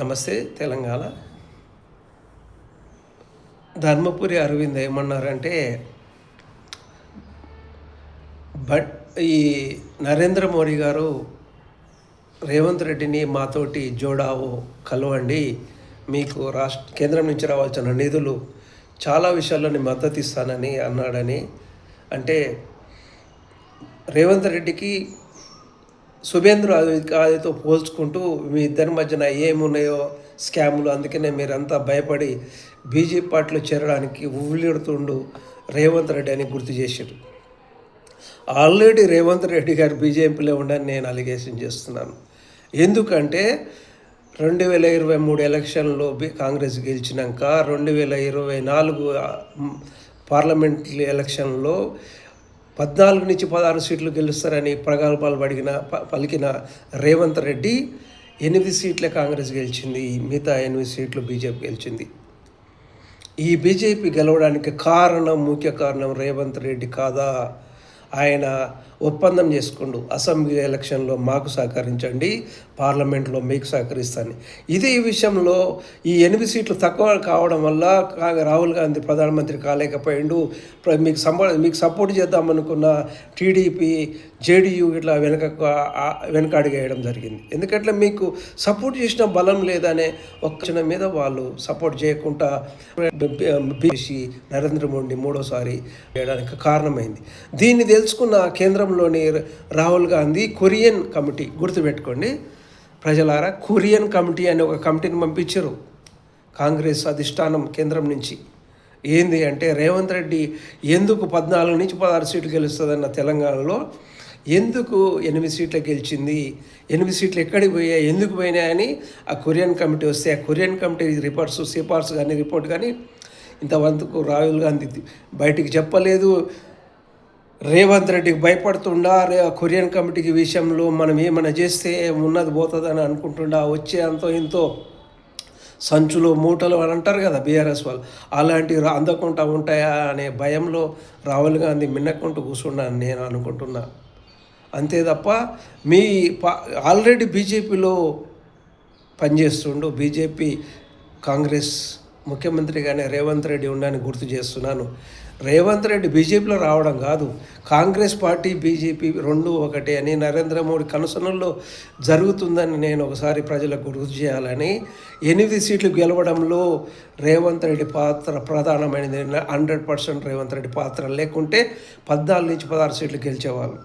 నమస్తే తెలంగాణ. ధర్మపురి అరవింద్ ఏమన్నారంటే, బట్ ఈ నరేంద్ర మోడీ గారు రేవంత్ రెడ్డిని మాతోటి జోడావో కలవండి, మీకు కేంద్రం నుంచి రావాల్సిన నిధులు చాలా విషయాల్లో నేను మద్దతు ఇస్తానని అన్నాడని. అంటే రేవంత్ రెడ్డికి శుభేంద్ర అధికారితో పోల్చుకుంటూ మీ ఇద్దరి మధ్యన ఏమున్నాయో స్కాములు, అందుకనే మీరంతా భయపడి బీజేపీ పార్టీలో చేరడానికి ఉవ్విళ్ళెడుతుండు రేవంత్ రెడ్డి అని గుర్తు చేశారు. ఆల్రెడీ రేవంత్ రెడ్డి గారు బీజేపీలో ఉండని నేను అలిగేషన్ చేస్తున్నాను. ఎందుకంటే 2023 ఎలక్షన్లో కాంగ్రెస్ గెలిచినాక 2024 పార్లమెంట్ ఎలక్షన్లో 14 నుంచి 16 సీట్లు గెలుస్తారని ప్రగల్భాలు పలికిన రేవంత్ రెడ్డి 8 సీట్లే కాంగ్రెస్ గెలిచింది, మిగతా 8 సీట్లు బీజేపీ గెలిచింది. ఈ బీజేపీ గెలవడానికి ముఖ్య కారణం రేవంత్ రెడ్డి కాదా? ఆయన ఒప్పందం చేసుకుండు, అసెంబ్లీ ఎలక్షన్లో మాకు సహకరించండి, పార్లమెంట్లో మీకు సహకరిస్తాను. ఇదే ఈ విషయంలో ఈ 8 సీట్లు తక్కువ కావడం వల్ల రాహుల్ గాంధీ ప్రధానమంత్రి కాలేకపోయిండు. మీకు సపోర్ట్ చేద్దామనుకున్న టీడీపీ, జేడీయూ ఇట్లా వెనకడుగేయడం జరిగింది. ఎందుకంటే మీకు సపోర్ట్ చేసిన బలం లేదనే ఒక్క మీద వాళ్ళు సపోర్ట్ చేయకుండా బీసీ నరేంద్ర మోడీని మూడోసారి చేయడానికి కారణమైంది. దీన్ని తెలుసుకున్న కేంద్రంలోని రాహుల్ గాంధీ కొరియన్ కమిటీ, గుర్తుపెట్టుకోండి ప్రజలారా, కొరియన్ కమిటీ అనే ఒక కమిటీని పంపించారు కాంగ్రెస్ అధిష్టానం కేంద్రం నుంచి. ఏంది అంటే, రేవంత్ రెడ్డి ఎందుకు 14 నుంచి 16 సీట్లు గెలుస్తుందన్న తెలంగాణలో ఎందుకు 8 సీట్లు గెలిచింది, 8 సీట్లు ఎక్కడికి పోయాయి, ఎందుకు పోయినాయని ఆ కొరియన్ కమిటీ వస్తే, ఆ కొరియన్ కమిటీ సిఫార్సు కానీ రిపోర్ట్ కానీ ఇంతవరకు రాహుల్ గాంధీ బయటికి చెప్పలేదు. రేవంత్ రెడ్డికి భయపడుతుండా, కొరియన్ కమిటీకి విషయంలో మనం ఏమైనా చేస్తే ఉన్నది పోతుందని అనుకుంటుండా, వచ్చే అంతో ఇంతో సంచులు మూటలు అని అంటారు కదా బీఆర్ఎస్ వాళ్ళు, అలాంటివి అందకుండా ఉంటాయా అనే భయంలో రాహుల్ గాంధీ మిన్నకుంటూ కూర్చున్నాను నేను అనుకుంటున్నా. అంతే తప్ప ఆల్రెడీ బీజేపీలో పనిచేస్తుండు, బీజేపీ కాంగ్రెస్ ముఖ్యమంత్రిగానే రేవంత్ రెడ్డి ఉండని గుర్తు చేస్తున్నాను. రేవంత్ రెడ్డి బీజేపీలో రావడం కాదు, కాంగ్రెస్ పార్టీ బీజేపీ రెండు ఒకటే అని నరేంద్ర మోడీ కనుసనల్లో జరుగుతుందని నేను ఒకసారి ప్రజలకు గుర్తు చేయాలని. 8 సీట్లు గెలవడంలో రేవంత్ రెడ్డి పాత్ర ప్రధానమైనది. 100% రేవంత్ రెడ్డి పాత్ర లేకుంటే 14 నుంచి 16 సీట్లు గెలిచేవాళ్ళు.